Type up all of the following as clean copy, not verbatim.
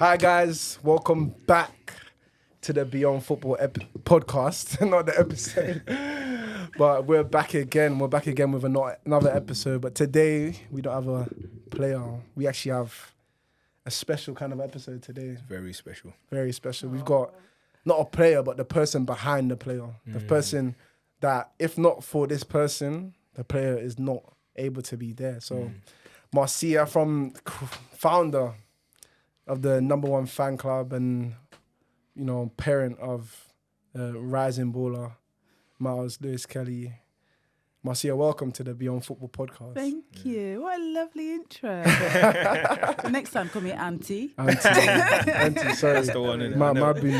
Hi guys, welcome back to the Beyond Football podcast, not the episode. But we're back again. We're back again with another episode. But today we don't have a player. We actually have a special kind of episode today. Very special. Very special. We've got not a player, but the person behind the player. The person that, if not for this person, the player is not able to be there. So Marcia, founder of the #1 fan club and, parent of rising baller, Miles Lewis Kelly. Marcia, welcome to the Beyond Football podcast. Thank you. What a lovely intro. So next time, call me Auntie. Auntie, sorry. That's the one, innit? My boo.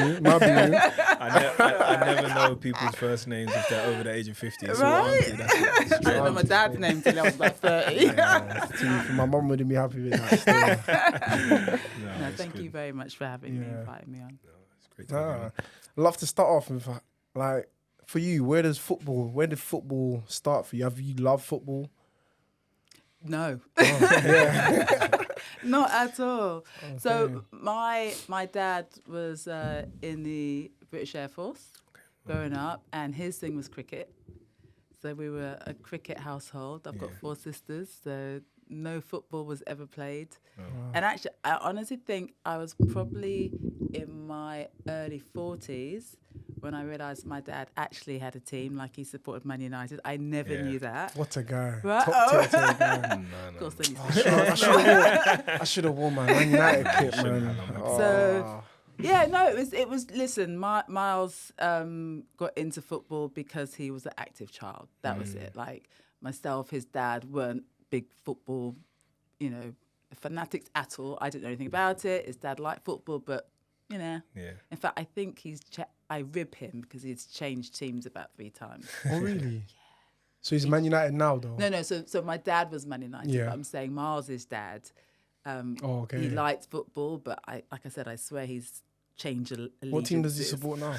I never know people's first names if they're over the age of 50. So Right? auntie, that's I didn't know my dad's name till I was about 30. My mum wouldn't be happy with that still. No, thank you very much for having me, inviting me on. It's great to have you on. I'd love to start off with, for you, where did football start for you? Have you loved football? No. Yeah. Not at all. Okay. So my dad was in the British Air Force growing up, and his thing was cricket. So we were a cricket household. I've got 4 sisters, so no football was ever played. Oh. And actually, I honestly think I was probably in my early 40s when I realised my dad actually had a team, like he supported Man United. I never knew that. What a guy. Right? Top tier guy. Of course, then he's I should have worn my Man United kit, man. So, yeah, no, it was. Listen, Miles got into football because he was an active child. That was it. Like myself, his dad weren't big football, fanatics at all. I didn't know anything about it. His dad liked football, but in fact, I think I rib him because he's changed teams about 3 times. Oh, really? So he's Man United now, though? No. So my dad was Man United. Yeah. But I'm saying Miles' dad. Okay. He liked football, but like I said, I swear he's changed allegiances. What team does he support now?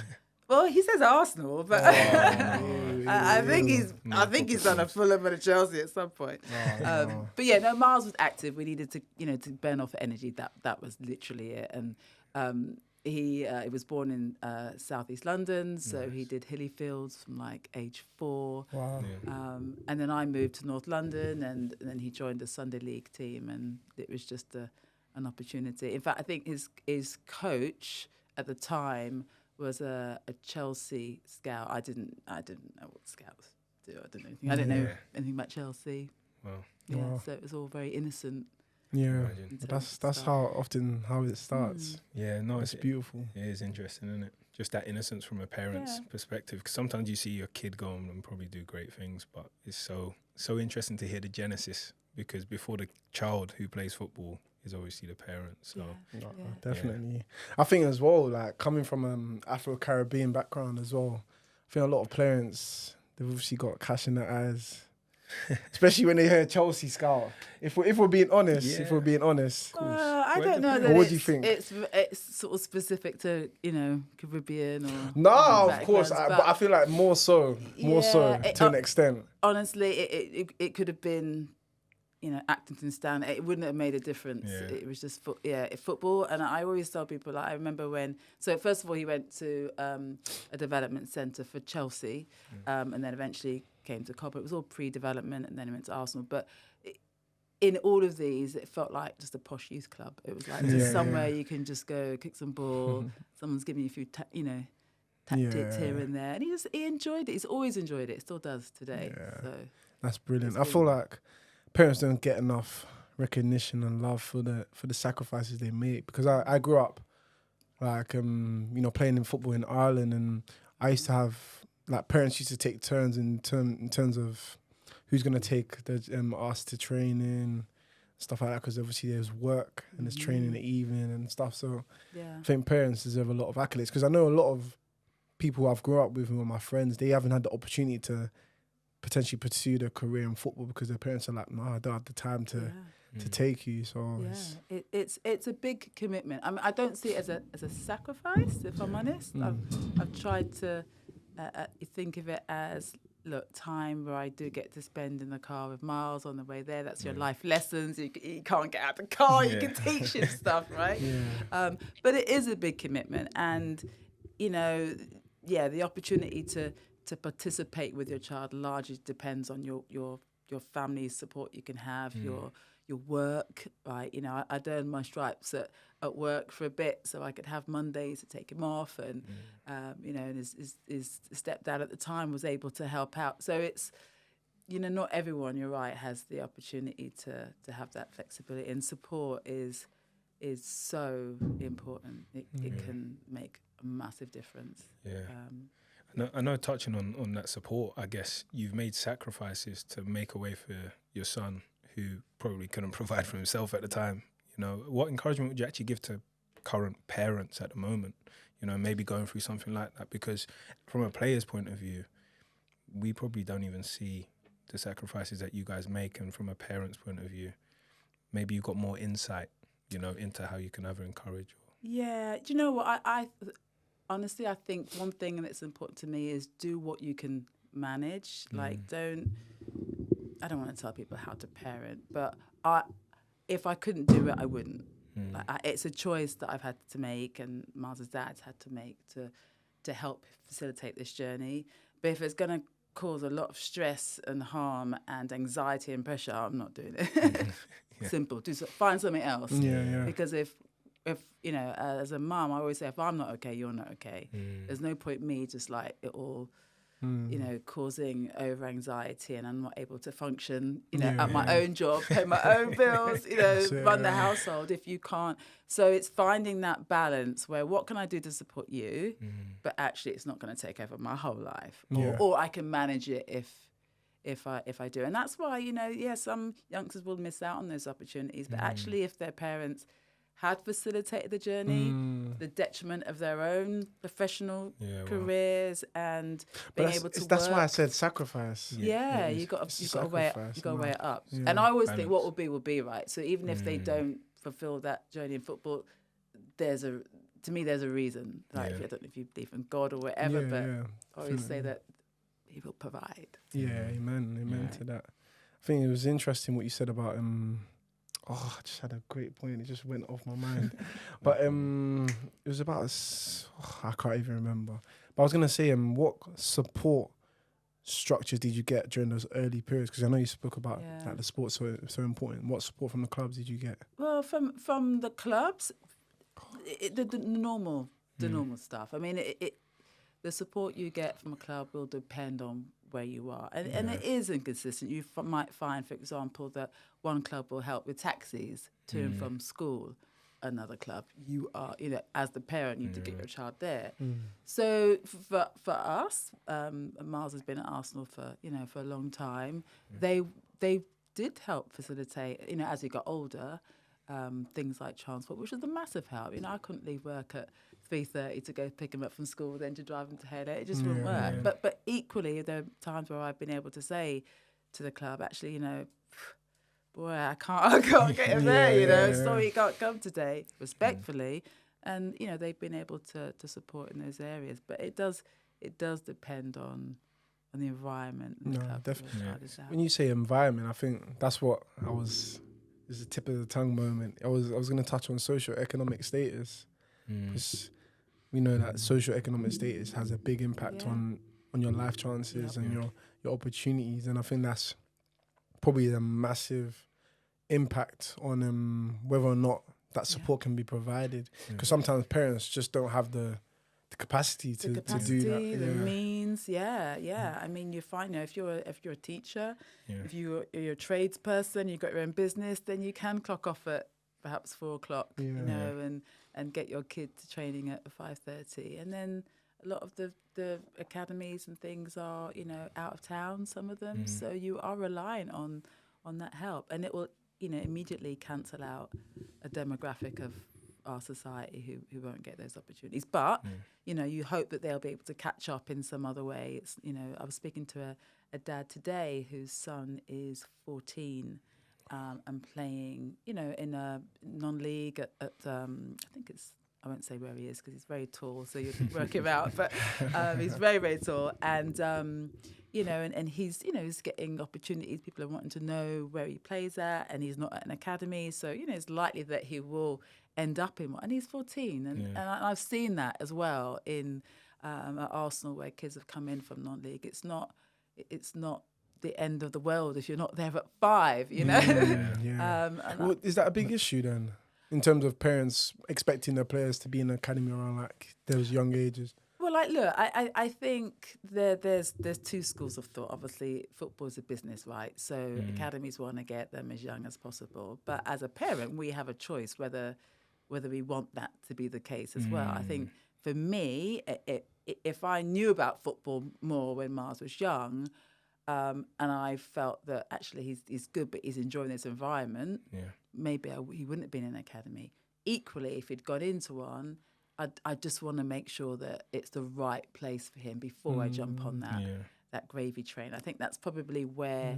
Well, he says Arsenal, but I think he's done a Fulham and a Chelsea at some point. But yeah, no, Miles was active. We needed to, to burn off energy. That was literally it. And he was born in southeast London, so he did hilly fields from like age 4. Wow. And then I moved to North London, and then he joined the Sunday League team, and it was just an opportunity. In fact, I think his coach at the time was a Chelsea scout. I didn't know what scouts do. I didn't know anything about Chelsea. Wow. Yeah, Wow. so it was all very innocent. Yeah, Imagine. that's how it starts. Yeah, no, It's beautiful. It is interesting, isn't it? Just that innocence from a parent's perspective. Because sometimes you see your kid go on and probably do great things, but it's so interesting to hear the genesis, because before the child who plays football is obviously the parent. So Definitely. I think as well, like coming from Afro-Caribbean background as well, I think a lot of parents, they've obviously got cash in their eyes. Especially when they hear Chelsea scout. If we're being honest, I don't know that. What do you think? It's sort of specific to Caribbean or No, of course, backgrounds, but I feel like more so to an extent. Honestly, it could have been, Actington Stand. It wouldn't have made a difference. Yeah. It was just football. And I always tell people, like, I remember so first of all, he went to a development centre for Chelsea, and then eventually came to Cobham. It was all pre-development, and then he went to Arsenal. But in all of these, it felt like just a posh youth club. It was like just somewhere you can just go kick some ball. Someone's giving you a few, tactics here and there, and he enjoyed it. He's always enjoyed it. Still does today. Yeah. So That's brilliant. I feel like parents don't get enough recognition and love for the sacrifices they make, because I grew up like playing in football in Ireland, and I used to have like parents used to take turns in terms of who's gonna take us to training, stuff like that, because obviously there's work and there's training in the evening and stuff. So I think parents deserve a lot of accolades, because I know a lot of people who I've grew up with and were my friends, they haven't had the opportunity to potentially pursue their career in football because their parents are like, no, I don't have the time to take you. So it's a big commitment. I mean, I don't see it as a sacrifice, if I'm honest. I've tried to think of it as look, time where I do get to spend in the car with Miles on the way there. That's your life lessons. You can't get out the car. You can teach him stuff, right? But it is a big commitment. And, you know, the opportunity to participate with your child largely depends on your family's support you can have, your work, right? You know, I'd earned my stripes at work for a bit so I could have Mondays to take him off. And, you know, and his stepdad at the time was able to help out. So it's, you know, not everyone, you're right, has the opportunity to have that flexibility. And support is so important. It can make a massive difference. I know touching on that support, I guess you've made sacrifices to make a way for your son who probably couldn't provide for himself at the time. You know, what encouragement would you actually give to current parents at the moment, you know, maybe going through something like that? Because from a player's point of view, we probably don't even see the sacrifices that you guys make. And from a parent's point of view, maybe you've got more insight, you know, into how you can either encourage. Yeah, do you know what? I honestly, I think one thing that's important to me is do what you can manage. Like, I don't want to tell people how to parent, but if I couldn't do it, I wouldn't. Like, it's a choice that I've had to make, and Miles' dad's had to make to help facilitate this journey. But if it's going to cause a lot of stress and harm and anxiety and pressure, I'm not doing it. Simple. Find something else. Because if you know, as a mum, I always say, if I'm not okay, you're not okay. There's no point me just like it all, you know, causing over anxiety, and I'm not able to function, you know, at my own job, pay my own bills, you know, run the household if you can't. So it's finding that balance where what can I do to support you, but actually it's not going to take over my whole life, or I can manage it if I do. And that's why, you know, some youngsters will miss out on those opportunities, but actually if their parents had facilitated the journey, the detriment of their own professional careers and being able to work. That's why I said sacrifice. You got to weigh it up. And I always think what will be, right? So even if they don't fulfill that journey in football, there's a reason. Like, I don't know if you believe in God or whatever, but I always say that He will provide. Amen to that. I think it was interesting what you said about I just had a great point. It just went off my mind. But it was about, I can't even remember. But I was going to say, what support structures did you get during those early periods? Because I know you spoke about like, the sports so important. What support from the clubs did you get? Well, from the clubs, the normal stuff. I mean, the support you get from a club will depend on where you are. And it is inconsistent. You might find, for example, that one club will help with taxis to and from school. Another club, you are, you know, as the parent, you need to get your child there. So for us, Miles has been at Arsenal for a long time. They did help facilitate, you know, as he got older, things like transport, which was a massive help. You know, I couldn't leave work at 3:30 to go pick him up from school, then to drive him to Hayley. It just wouldn't work. But equally, there are times where I've been able to say to the club, actually, you know, boy, I can't get him there, you know, sorry he can't come today, respectfully. And, you know, they've been able to support in those areas. But it does depend on the environment. And the club definitely. When you say environment, I think that's what is the tip of the tongue moment. I was going to touch on socio-economic status. Because we know that socio-economic status has a big impact on your life chances and your opportunities. And I think that's probably a massive impact on whether or not that support can be provided. Because sometimes parents just don't have the capacity to do that. The means, I mean, you find, you know, if you're a teacher, if you're a tradesperson, you've got your own business, then you can clock off at perhaps 4:00, you know, and get your kid to training at 5:30. And then a lot of the academies and things are, you know, out of town, some of them. So you are relying on that help. And it will, you know, immediately cancel out a demographic of our society who won't get those opportunities. But, you know, you hope that they'll be able to catch up in some other way. It's, you know, I was speaking to a dad today whose son is 14 and playing, you know, in a non-league at I think it's, I won't say where he is because he's very tall, so you can work him out. But he's very, very tall. And you know, and he's, you know, he's getting opportunities. People are wanting to know where he plays at, and he's not at an academy. So, you know, it's likely that he will end up in one. And he's 14. And I've seen that as well in at Arsenal, where kids have come in from non-league. It's not the end of the world if you're not there at 5, you know? Well, is that a big issue then? In terms of parents expecting their players to be in the academy around like those young ages? Well, like, look, I think there's two schools of thought. Obviously, football is a business, right? So academies want to get them as young as possible. But as a parent, we have a choice whether we want that to be the case as well. I think for me, if I knew about football more when Mars was young, and I felt that actually he's good, but he's enjoying this environment, maybe he wouldn't have been in an academy. Equally, if he'd got into one, I just want to make sure that it's the right place for him before I jump on that gravy train. I think that's probably where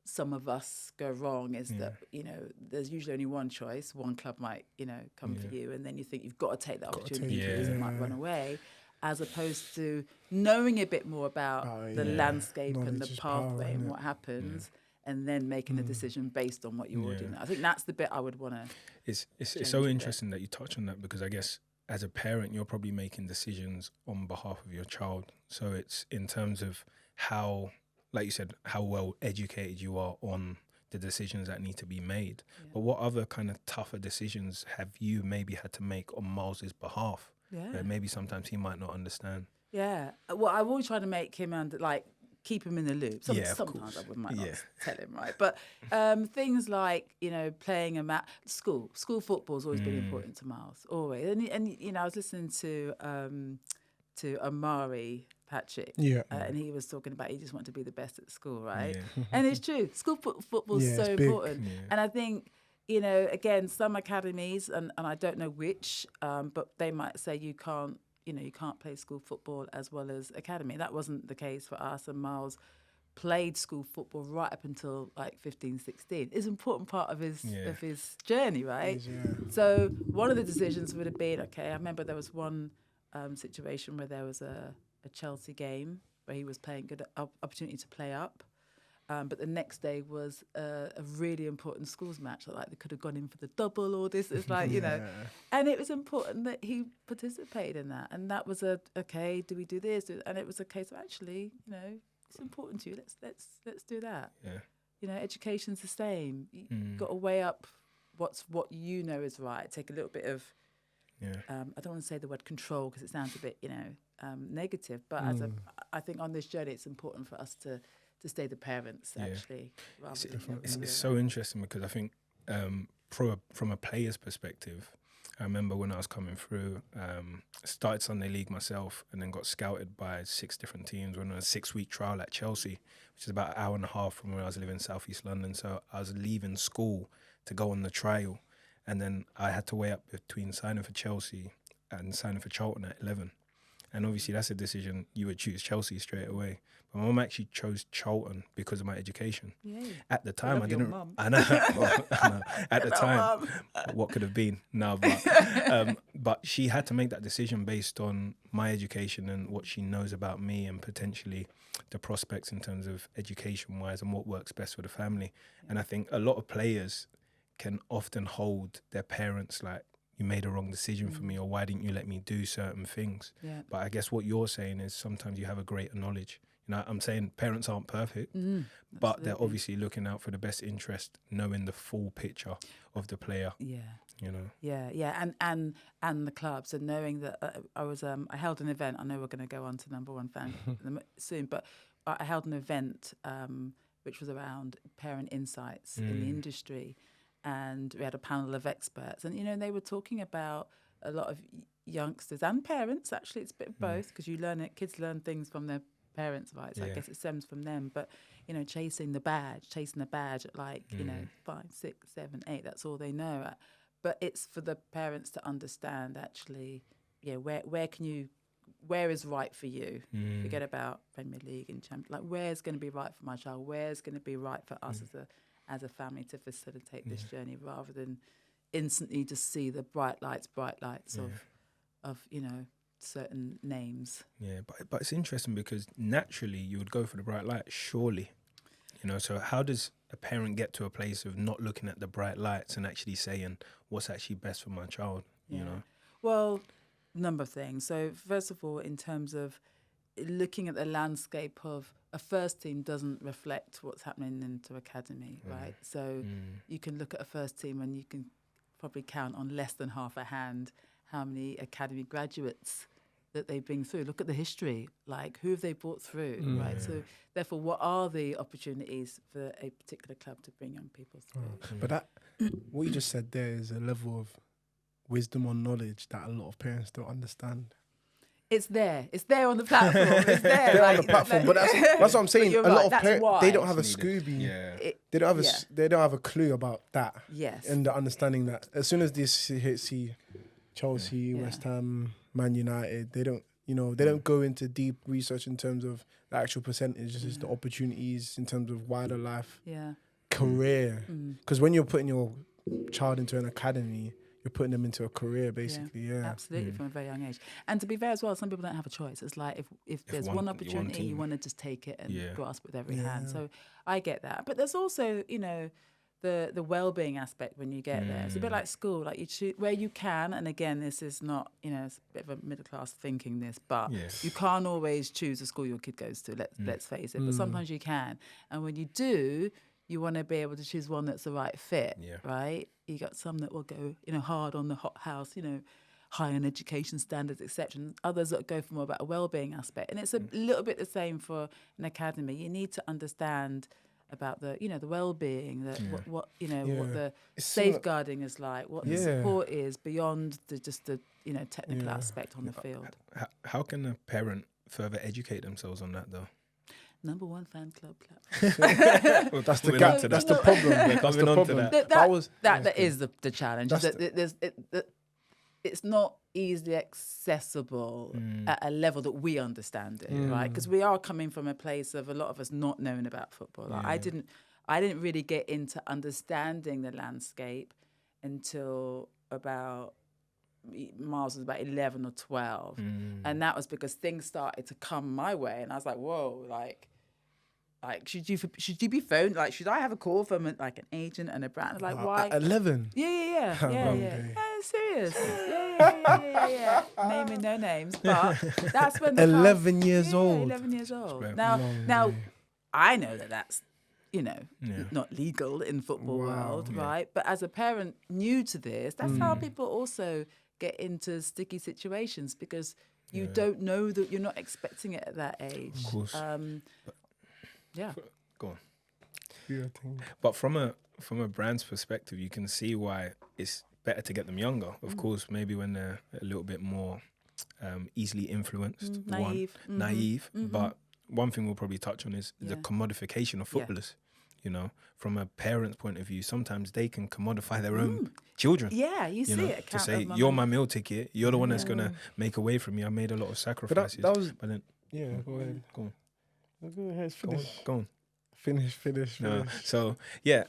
some of us go wrong, is that, you know, there's usually only one choice. One club might, you know, come for you, and then you think you've got to take that opportunity because it might run away, as opposed to knowing a bit more about the landscape and the pathway and what happens, and then making a decision based on what you already know. I think that's the bit I would want to. It's so interesting that you touch on that, because I guess as a parent, you're probably making decisions on behalf of your child. So it's in terms of how, like you said, how well educated you are on the decisions that need to be made. But what other kind of tougher decisions have you maybe had to make on Miles's behalf? That maybe sometimes he might not understand. Yeah. Well, I've always tried to make him keep him in the loop. Sometimes I might not tell him, right? But things like, you know, playing a match, school football's always been important to Miles, always. And you know, I was listening to Amari Patrick, and he was talking about he just wanted to be the best at school, right? And it's true. School football is so important. And I think, you know, again, some academies, and I don't know which, but they might say you can't play school football as well as academy. That wasn't the case for us, and Miles played school football right up until like 15, 16. It's an important part of his journey, right? So one of the decisions would have been, okay, I remember there was one situation where there was a Chelsea game where he was playing, good opportunity to play up. But the next day was a really important schools match. Like they could have gone in for the double or this. It's like, you know. And it was important that he participated in that. And that was okay, do we do this? And it was a case of actually, you know, it's important to you. Let's do that. You know, education's the same. You've got to weigh up what you know is right. Take a little bit of, I don't want to say the word control because it sounds a bit, you know, negative. But I think on this journey, it's important for us to stay the parents, actually. It's so interesting because I think from a player's perspective, I remember when I was coming through, started Sunday League myself and then got scouted by 6 different teams. Went on a 6-week trial at Chelsea, which is about an hour and a half from where I was living in South East London. So I was leaving school to go on the trial, and then I had to weigh up between signing for Chelsea and signing for Charlton at 11. And obviously that's a decision you would choose Chelsea straight away. But my mum actually chose Charlton because of my education. At the time, I didn't. I know. At the time, what could have been? No, but she had to make that decision based on my education and what she knows about me and potentially the prospects in terms of education-wise and what works best for the family. And I think a lot of players can often hold their parents like, you made a wrong decision for me, or why didn't you let me do certain things? But I guess what you're saying is sometimes you have a greater knowledge. You know, I'm saying parents aren't perfect, but they're obviously looking out for the best interest, knowing the full picture of the player. You know. And the clubs, and knowing that I held an event. I know we're going to go on to number one fan soon, but I held an event which was around parent insights in the industry. And we had a panel of experts, and, you know, they were talking about a lot of youngsters and parents. Actually, it's a bit of both, because kids learn things from their parents, right? So I guess it stems from them. But, you know, chasing the badge at like, you know, 5, 6, 7, 8, that's all they know. But it's for the parents to understand, actually, where is right for you? Forget about Premier League and Champions. Like, where's going to be right for my child? Where's going to be right for us as a family to facilitate this journey, rather than instantly just see the bright lights of, you know, certain names. Yeah, but it's interesting because naturally you would go for the bright light, surely. You know, so how does a parent get to a place of not looking at the bright lights and actually saying what's actually best for my child, you know? Well, number of things. So first of all, in terms of looking at the landscape of a first team doesn't reflect what's happening into academy, right? So you can look at a first team and you can probably count on less than half a hand how many academy graduates that they bring through. Look at the history, like who have they brought through, right? So therefore, what are the opportunities for a particular club to bring young people through? But that, what you just said there is a level of wisdom or knowledge that a lot of parents don't understand. It's there on the platform. It's there. They're on the platform, but that's what I'm saying. A lot of parents, they don't have a It's Scooby. Yeah. They don't have they don't have a clue about that. Yes. And the understanding that as soon as they see Chelsea, West Ham, Man United, they don't go into deep research in terms of the actual percentages, just the opportunities in terms of wider life, career. Because when you're putting your child into an academy, you're putting them into a career, basically. Absolutely, from a very young age. And to be fair as well, some people don't have a choice. It's like if there's one opportunity, you want to just take it and grasp with every hand. So I get that. But there's also, the well-being aspect when you get there. It's a bit like school, like you choose where you can. And again, this is not, it's a bit of a middle-class thinking this, but you can't always choose the school your kid goes to, let's face it. But sometimes you can. And when you do, you want to be able to choose one that's the right fit, right? You got some that will go, hard on the hot house, high on education standards, etc. And others that go for more about a well-being aspect. And it's a little bit the same for an academy. You need to understand about the, the well-being, what the safeguarding is like, what the support is beyond the technical aspect on the field. How can a parent further educate themselves on that, though? Number one fan club. Well, that's the gap. That's the problem. That's the problem. That is the challenge. It's not easily accessible at a level that we understand it, right? Because we are coming from a place of a lot of us not knowing about football. Like I didn't really get into understanding the landscape until about Miles was about 11 or 12, and that was because things started to come my way, and I was like, whoa, like should you be phoned? Like, should I have a call from an agent and a brand? Like, why? At 11? Yeah. Serious. Yeah. Naming no names, but that's when 11 years old. 11 years old. Now, I know that's not legal in football world, right? But as a parent new to this, that's how people also get into sticky situations because you don't know that you're not expecting it at that age. Of course. Go on. Yeah, but from a brand's perspective, you can see why it's better to get them younger. Of course, maybe when they're a little bit more easily influenced, naive. But one thing we'll probably touch on is the commodification of footballers. From a parent's point of view, sometimes they can commodify their own children. Yeah, you see it. To say, you're my meal ticket, you're the one that's going to make away from me. I made a lot of sacrifices. But then, go ahead. Go on. Go ahead, finish. Go on. Finish. No. So,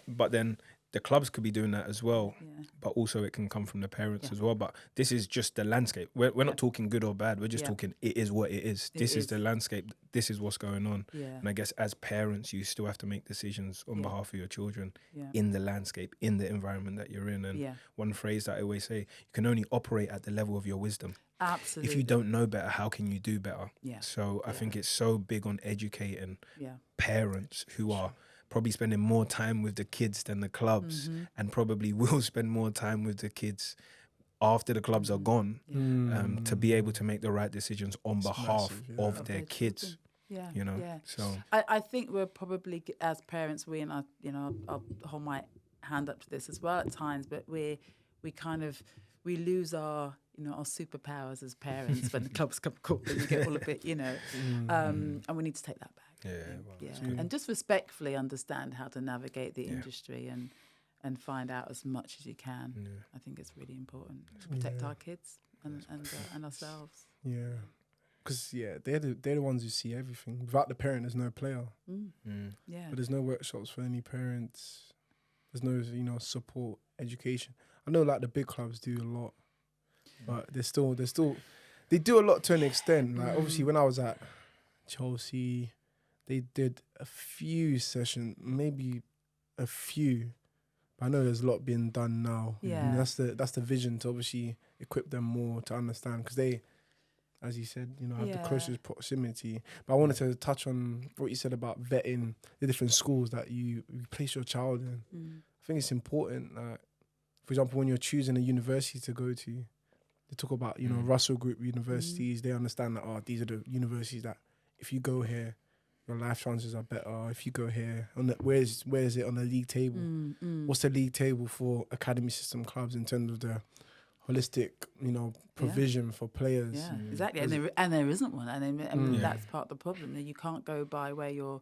but then the clubs could be doing that as well, but also it can come from the parents as well. But this is just the landscape. We're not talking good or bad. We're just talking it is what it is. This is the landscape. This is what's going on. Yeah. And I guess as parents, you still have to make decisions on behalf of your children in the landscape, in the environment that you're in. And one phrase that I always say, you can only operate at the level of your wisdom. Absolutely. If you don't know better, how can you do better? Yeah. So I think it's so big on educating parents who are probably spending more time with the kids than the clubs and probably will spend more time with the kids after the clubs are gone to be able to make the right decisions on behalf of their kids. So I think we're probably, as parents, I'll hold my hand up to this as well at times, but we lose our superpowers as parents when the clubs come calling and you get all a bit, and we need to take that back. And just respectfully understand how to navigate the industry and find out as much as you can. I think it's really important to protect our kids and ourselves. Yeah, because they're the ones who see everything. Without the parent, there's no player. Yeah, but there's no workshops for any parents. There's no support, education. I know the big clubs do a lot, but there's still They do a lot to an extent. Like obviously, when I was at Chelsea, they did a few sessions, maybe a few. But I know there's a lot being done now. Yeah. And that's the vision to obviously equip them more to understand, because they, as you said, you know, have the closest proximity. But I wanted to touch on what you said about vetting the different schools that you place your child in. I think it's important. For example, when you're choosing a university to go to, they talk about, you know, Russell Group universities. They understand that, these are the universities that if you go here, your life chances are better. If you go here, where is it on the league table? What's the league table for academy system clubs in terms of the holistic, you know, provision for players? Yeah, exactly. And there isn't one. And that's part of the problem. That you can't go by where your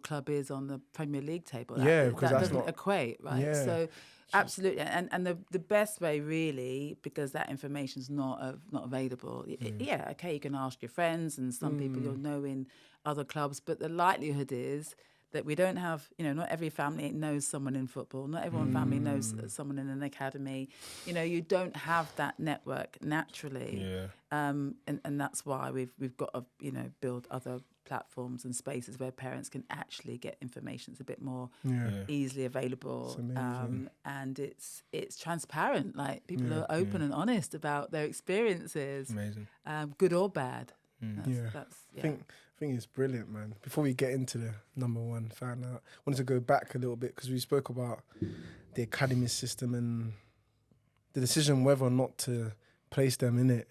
club is on the Premier League table. Because that doesn't equate, right? Yeah. So absolutely. And the best way really, because that information's not available. Yeah, okay, you can ask your friends and some people you'll know in other clubs, but the likelihood is that we don't have, you know, not every family knows someone in football. Not everyone family knows someone in an academy. You know, you don't have that network naturally. Yeah. And that's why we've got to, you know, build other platforms and spaces where parents can actually get information that's a bit more easily available. And it's transparent. Like people are open and honest about their experiences. Amazing. Good or bad. I think it's brilliant, man. Before we get into the number one fan, I wanted to go back a little bit because we spoke about the academy system and the decision whether or not to place them in it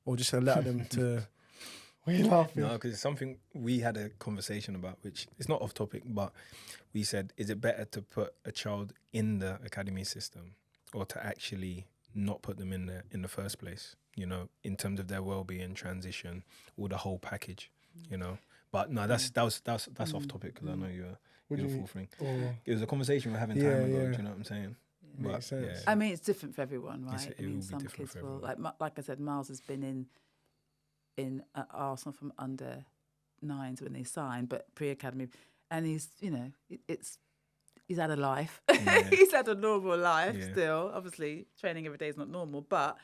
or just allow them to... Why are you laughing? No, because it's something we had a conversation about, which it's not off topic, but we said, is it better to put a child in the academy system or to actually not put them in there in the first place, you know, in terms of their well-being, transition, or the whole package, you know? But no, that's off topic because I know you're a full thing. It was a conversation we were having time ago, do you know what I'm saying? Makes sense. I mean, it's different for everyone, right? It will be different for everyone. Like I said, Miles has been in Arsenal from under 9s when they signed, but pre-academy, and he's, you know, he's had a life. He's had a normal life still. Obviously, training every day is not normal, but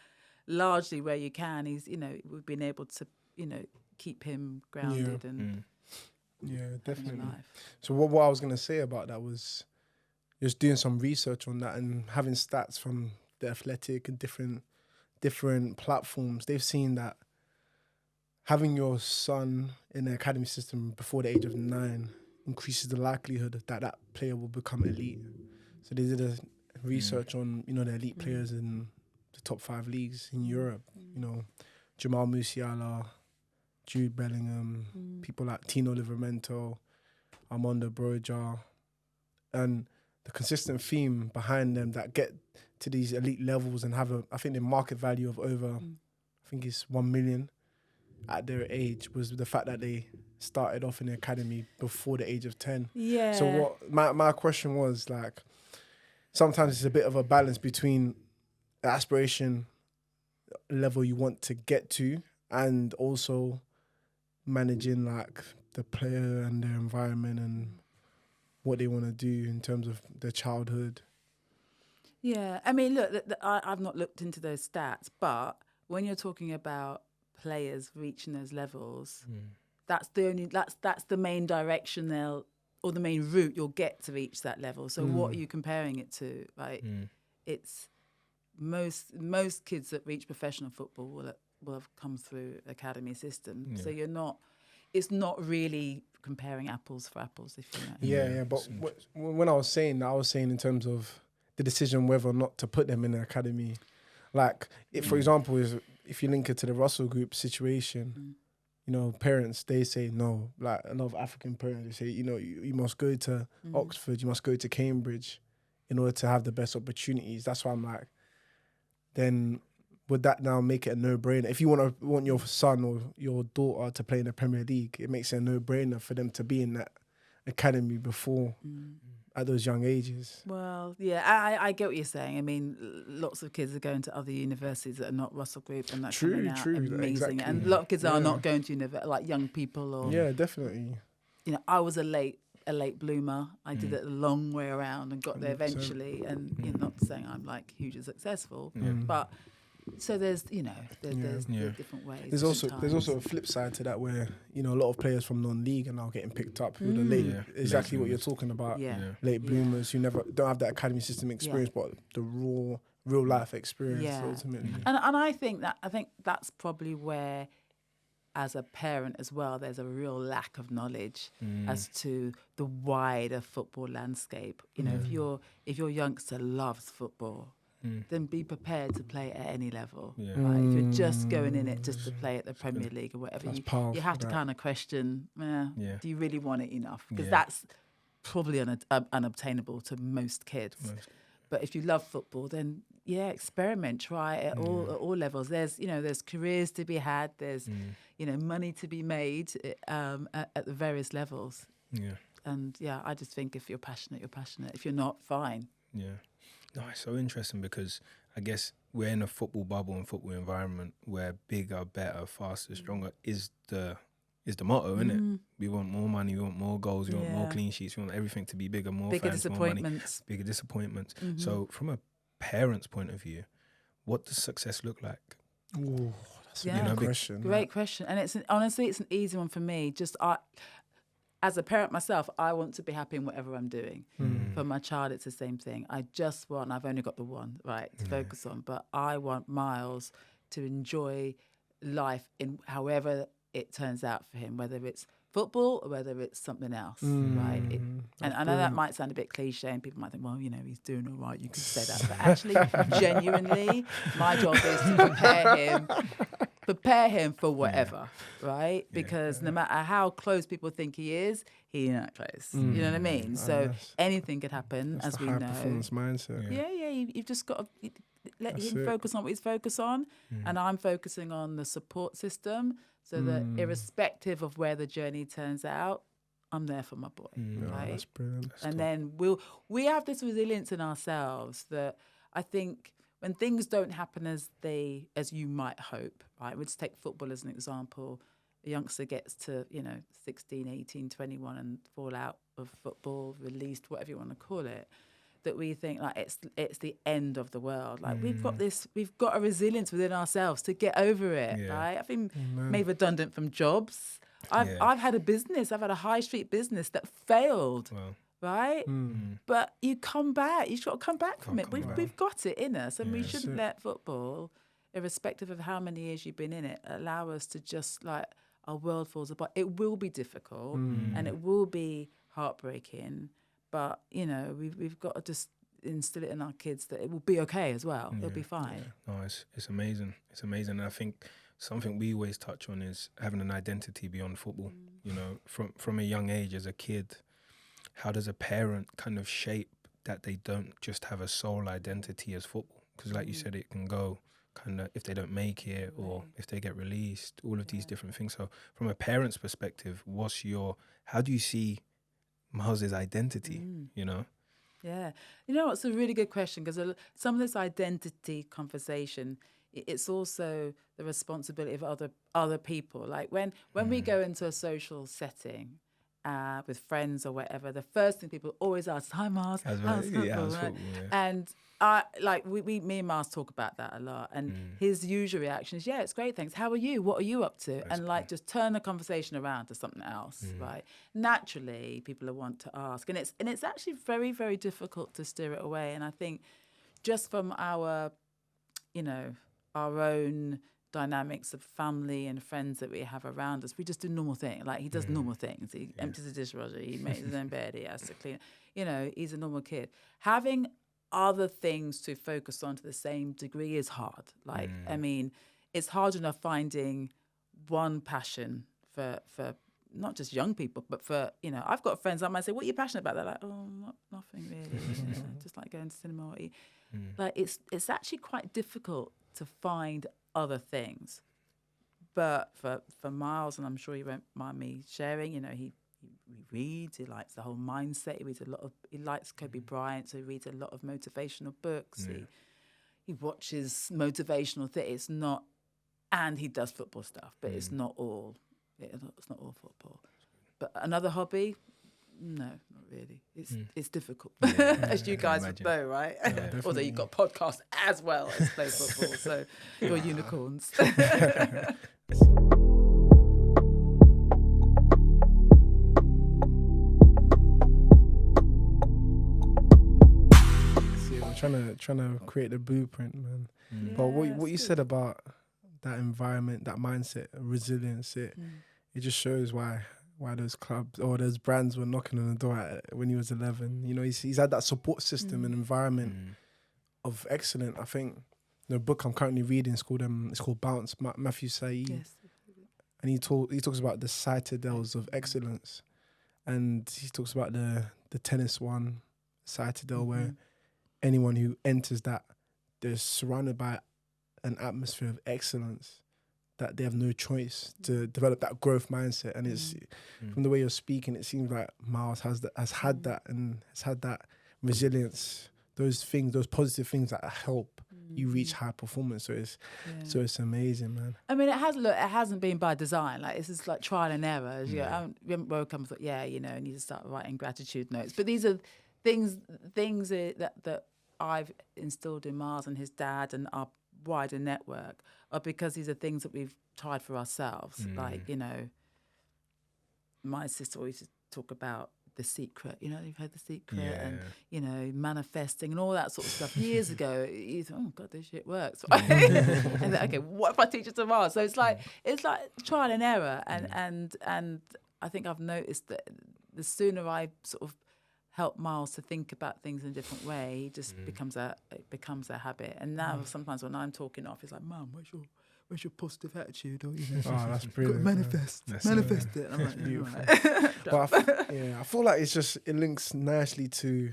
largely where you can, he's, you know, we've been able to, you know, keep him grounded and definitely. So what I was gonna say about that was just doing some research on that and having stats from the Athletic and different platforms. They've seen that having your son in the academy system before the age of 9 increases the likelihood that player will become elite. So they did a research on, you know, the elite players in the top 5 leagues in Europe. You know, Jamal Musiala, Jude Bellingham, people like Tino Livramento, Armando Broja, and the consistent theme behind them that get to these elite levels and have I think the market value of over, I think it's 1 million at their age, was the fact that they started off in the academy before the age of 10. Yeah. So what my question was, like, sometimes it's a bit of a balance between the aspiration level you want to get to and also managing like the player and their environment and what they want to do in terms of their childhood. Yeah, I mean, look, I've not looked into those stats, but when you're talking about players reaching those levels, that's the main direction or the main route you'll get to reach that level. So what are you comparing it to? Right? It's most kids that reach professional football will have come through academy system. Yeah. So it's not really comparing apples for apples, if you know. Yeah. But when I was saying in terms of the decision whether or not to put them in the academy, like for example, if you link it to the Russell Group situation, you know, parents, they say no. Like a lot of African parents, they say, you know, you must go to Oxford, you must go to Cambridge in order to have the best opportunities. That's why I'm like, then would that now make it a no-brainer? If you want your son or your daughter to play in the Premier League, it makes it a no-brainer for them to be in that academy before at those young ages. Well, yeah, I get what you're saying. I mean, lots of kids are going to other universities that are not Russell Group, and that's coming out amazing. Exactly. And a lot of kids are not going to university, like young people. Or definitely. You know, I was a late bloomer. I did it a long way around and got there 100%. eventually. And you know, not saying I'm like hugely successful, but So there's there's different ways. There's different also times. a flip side to that where a lot of players from non-league are now getting picked up who are the late, exactly what you're talking about. Late bloomers who never don't have that academy system experience, but the real life experience ultimately. And I think that's probably where, as a parent as well, there's a real lack of knowledge as to the wider football landscape. If your youngster loves football, then be prepared to play at any level. Right? If you're just going in it just to play at the Premier League or whatever, you have to kind of question, do you really want it enough? Because that's probably unobtainable to most kids. But if you love football, then experiment, try it at all levels. There's careers to be had. There's money to be made at the various levels. And I just think if you're passionate, you're passionate. If you're not, fine. No, it's so interesting because I guess we're in a football bubble and football environment where bigger, better, faster, stronger is the motto, isn't it? We want more money, we want more goals, we want more clean sheets, we want everything to be bigger, more fans, more money, bigger disappointments. So from a parent's point of view, what does success look like? Oh, that's a good question. Great question. And it's an easy one for me. As a parent myself, I want to be happy in whatever I'm doing. For my child, it's the same thing. I've only got the one, right, to focus on, but I want Miles to enjoy life in however it turns out for him, whether it's football or whether it's something else, right? And I know that might sound a bit cliche and people might think, well, he's doing all right, you can say that. But actually, genuinely, my job is to prepare him for whatever, right? Because no matter how close people think he is, he's not close. You know what I mean? So anything could happen, as we know. Performance mindset. You've just got to let him focus on what he's focused on, and I'm focusing on the support system, so that irrespective of where the journey turns out, I'm there for my boy, right? That's brilliant. Then we have this resilience in ourselves that I think when things don't happen as you might hope, right? We'll just take football as an example. A youngster gets to 16, 18, 21 and fall out of football, released, whatever you want to call it, that we think like it's the end of the world. Like we've got a resilience within ourselves to get over it, right? I've been made redundant from jobs. I've had a business. I've had a high street business that failed, right? But you come back. You've got to come back from it. We've got it in us, and we shouldn't let football, irrespective of how many years you've been in it, allow us to just like our world falls apart. It will be difficult and it will be heartbreaking. But, we've got to just instill it in our kids that it will be okay as well. They'll be fine. No, it's amazing. It's amazing. And I think something we always touch on is having an identity beyond football. From a young age as a kid, how does a parent kind of shape that they don't just have a sole identity as football? Because like you said, it can go kind of if they don't make it or if they get released, all of these different things. So from a parent's perspective, how do you see Miles' identity, Yeah. It's a really good question because some of this identity conversation, it's also the responsibility of other people. Like when we go into a social setting with friends or whatever, the first thing people always ask, hi Miles, how's football? Right? And me and Miles talk about that a lot. And his usual reaction is, it's great, thanks. How are you? What are you up to? Just turn the conversation around to something else, right? Naturally, people will want to ask. And it's actually very, very difficult to steer it away. And I think just from our own dynamics of family and friends that we have around us, we just do normal things. Like he does normal things. He empties the dishwasher, he makes his own bed, he has to clean it. He's a normal kid. Having other things to focus on to the same degree is hard. Like, I mean, it's hard enough finding one passion for not just young people, but for, I've got friends, I might say, what are you passionate about? They're like, oh, nothing really. Just like going to cinema or eat. Like, it's actually quite difficult to find other things. But for Miles, and I'm sure you won't mind me sharing, he reads, he likes the whole mindset, he likes Kobe Bryant, so he reads a lot of motivational books. He watches motivational things. And he does football stuff, but it's not all football. But another hobby, no, not really. It's difficult, Yeah, as you guys would know, right? Although you've got podcasts as well as play football, so you're unicorns. Trying to create the blueprint, man. But what you said about that environment, that mindset, resilience, it just shows why those clubs or those brands were knocking on the door when he was 11. You know, he's had that support system and environment of excellent. I think the book I'm currently reading is called Bounce, Matthew Said. Yes. And he talks about the citadels of excellence, and he talks about the tennis one, Citadel, where anyone who enters that, they're surrounded by an atmosphere of excellence that they have no choice to develop that growth mindset. And it's from the way you're speaking, it seems like Miles has had that resilience, those positive things that help you reach high performance. So it's amazing, man. I mean, it hasn't been by design. Like, this is like trial and error. You know, we haven't woke up and thought, I need to start writing gratitude notes. But these are things that I've instilled in Miles and his dad and our wider network, are because these are things that we've tried for ourselves. Like, you know, my sister always used to talk about The Secret. You know, you've heard The Secret, and you know, manifesting and all that sort of stuff. Years ago, you thought, oh God, this shit works. Right? And then, okay, what if I teach it tomorrow? So it's like trial and error, and I think I've noticed that the sooner I sort of help Miles to think about things in a different way, he just becomes a habit. And now sometimes when I'm talking off, he's like, Mum, where's your positive attitude? Or, you know, that's brilliant. Manifest it. I'm like, beautiful. Right. But I feel like it links nicely to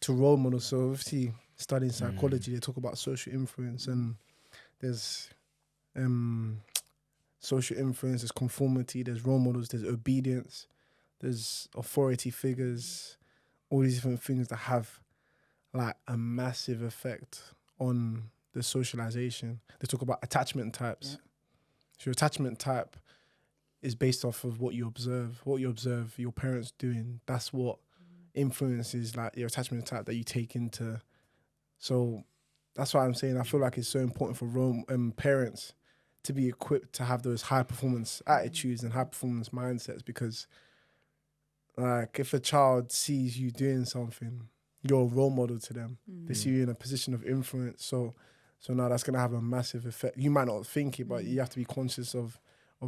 role models. So obviously studying psychology, they talk about social influence, and there's social influence, there's conformity, there's role models, there's obedience, there's authority figures, all these different things that have like a massive effect on the socialization. They talk about attachment types. So your attachment type is based off of what you observe your parents doing. That's what influences like your attachment type that you take into. So that's why I'm saying I feel like it's so important for parents to be equipped to have those high performance attitudes and high performance mindsets, because like if a child sees you doing something, you're a role model to them. They see you in a position of influence. So now that's gonna have a massive effect. You might not think it, but you have to be conscious of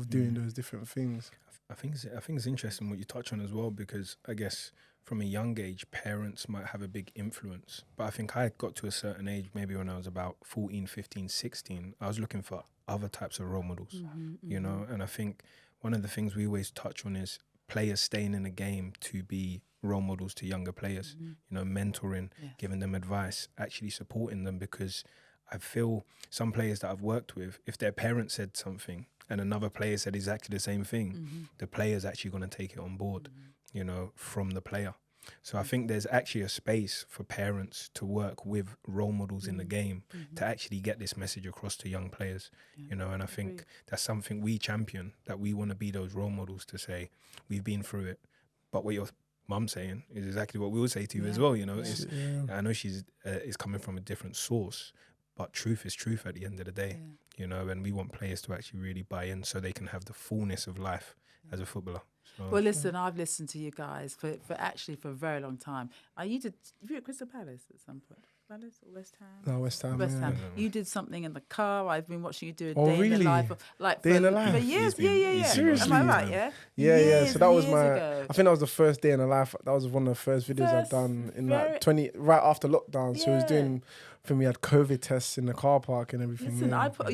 doing those different things. I think it's interesting what you touch on as well, because I guess from a young age, parents might have a big influence. But I think I got to a certain age, maybe when I was about 14, 15, 16, I was looking for other types of role models, you know? And I think one of the things we always touch on is players staying in the game to be role models to younger players, you know, mentoring, giving them advice, actually supporting them, because I feel some players that I've worked with, if their parents said something and another player said exactly the same thing, the player's actually going to take it on board, you know, from the player. So I think there's actually a space for parents to work with role models in the game to actually get this message across to young players, you know, and I think that's something we champion, that we want to be those role models to say, we've been through it. But what your mum's saying is exactly what we will say to you as well, you know. I know she's is coming from a different source, but truth is truth at the end of the day, you know, and we want players to actually really buy in so they can have the fullness of life as a footballer. So. Well, listen, I've listened to you guys for a very long time. You were at Crystal Palace at some point. Palace or West Ham? No, West Ham. West Ham. You did something in the car. I've been watching you do a Oh, day in really? the life of, like, Day in the life? for years. Yeah. Seriously? Am I right? Yeah. Yeah. So that was ago. I think that was the first day in the life. That was one of the first videos I've done in like right after lockdown. So I was doing. I think we had COVID tests in the car park and everything. Listen, I put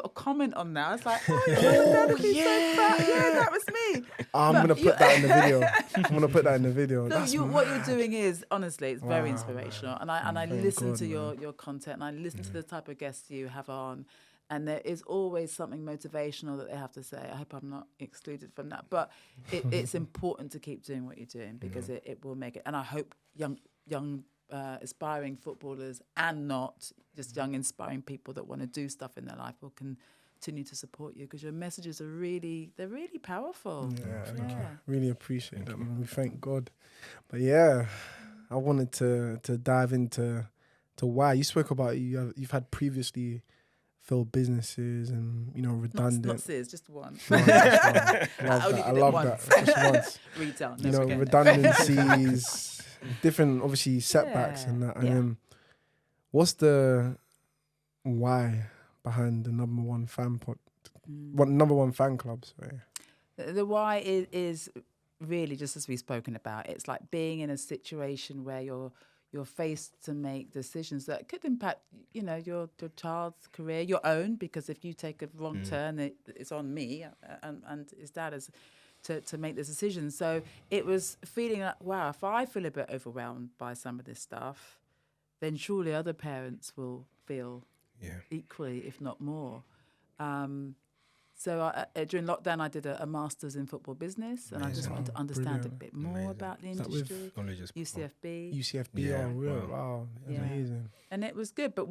a comment on that. I was like, oh, so proud. Yeah, that was me. I'm going to put that in the video. I'm going to put that in the video. What you're doing is, honestly, it's very inspirational. And I listen to your content, and I listen to the type of guests you have on. And there is always something motivational that they have to say. I hope I'm not excluded from that. But it's important to keep doing what you're doing, because it will make it. And I hope young aspiring footballers, and not just young inspiring people that want to do stuff in their life, will can continue to support you because your messages are they're really powerful. Yeah, Thank no, you. really appreciate that, you. man. We thank God. But yeah, I wanted to dive into why you spoke about you've had previously failed businesses and redundant. Not Sears, just one. One, just one. I only I did it love once. that. Just once. Retail, You never know, again. redundancies, different obviously setbacks and that. And Yeah. what's the why behind the number one fan club? Sorry. The why is really just as we've spoken about. It's like being in a situation where you're faced to make decisions that could impact, your child's career, your own, because if you take a wrong turn, it's on me and his dad to make this decision. So it was feeling like, wow, if I feel a bit overwhelmed by some of this stuff, then surely other parents will feel equally, if not more. So during lockdown, I did a master's in football business, and I just wanted to understand a bit more about the industry. UCFB. UCFB, wow, amazing. And it was good, but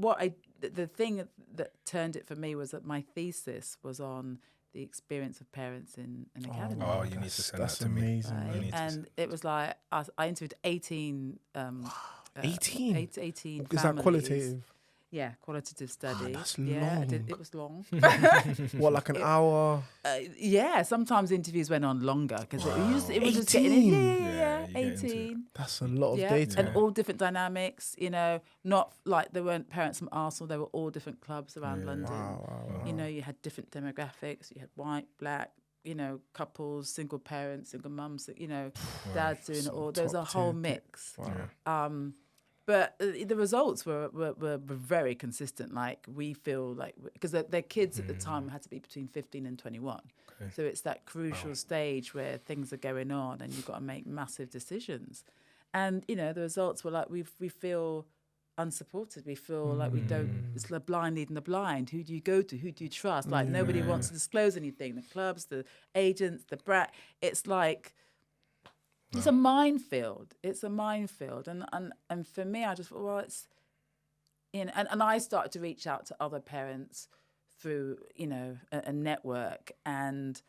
the thing that turned it for me was that my thesis was on the experience of parents in academies. Oh, you need to send that to me. Amazing, right? And it was like I interviewed 18. 18? 18 Is that families. qualitative? Yeah, qualitative study. That's yeah, long. it was long. What, like an hour? Yeah, sometimes interviews went on longer because it was just 18? getting yeah, you get into 18. That's a lot of data. And all different dynamics. Not like there weren't parents from Arsenal. They were all different clubs around London. Wow. You had different demographics. You had white, black. Couples, single parents, single mums. Dads doing it all. There was a whole mix. Wow. But the results were very consistent. Like we feel like because their kids at the time had to be between 15 and 21. Okay. So it's that crucial stage where things are going on and you've got to make massive decisions. And the results were like we feel unsupported. We feel like we don't. It's the blind leading the blind. Who do you go to? Who do you trust? Like nobody wants to disclose anything. The clubs, the agents, the brat. It's like. It's a minefield. It's a minefield, and for me, I just thought, well, it's, and I started to reach out to other parents through, a network, and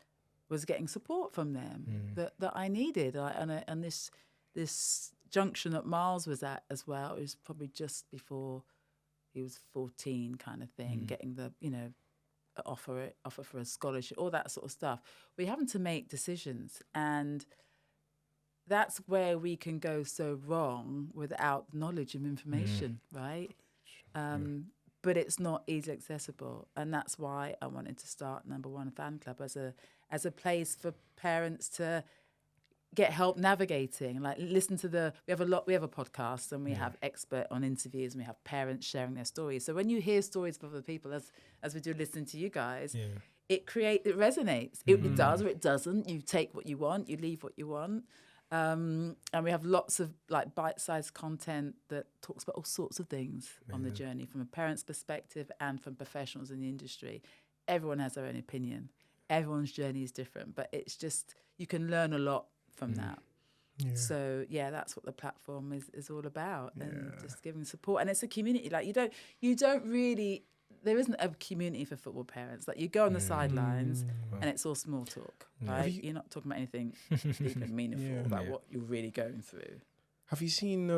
was getting support from them that I needed, and this junction that Miles was at as well. It was probably just before he was 14, kind of thing, getting the offer for a scholarship, all that sort of stuff. We're having to make decisions and. That's where we can go so wrong without knowledge and information, right? But it's not easily accessible, and that's why I wanted to start Number One Fan Club as a place for parents to get help navigating. Like listen to we have a podcast, and we have expert on interviews, and we have parents sharing their stories. So when you hear stories from other people, as we do listening to you guys, it resonates. It does or it doesn't. You take what you want, you leave what you want. And we have lots of like bite-sized content that talks about all sorts of things on the journey from a parent's perspective and from professionals in the industry. Everyone has their own opinion. Everyone's journey is different, but it's just, you can learn a lot from that. Yeah. So that's what the platform is all about, and just giving support. And it's a community. Like you don't really, there isn't a community for football parents. Like you go on the sidelines and it's all small talk, right? You're not talking about anything deep and meaningful about what you're really going through. Have you seen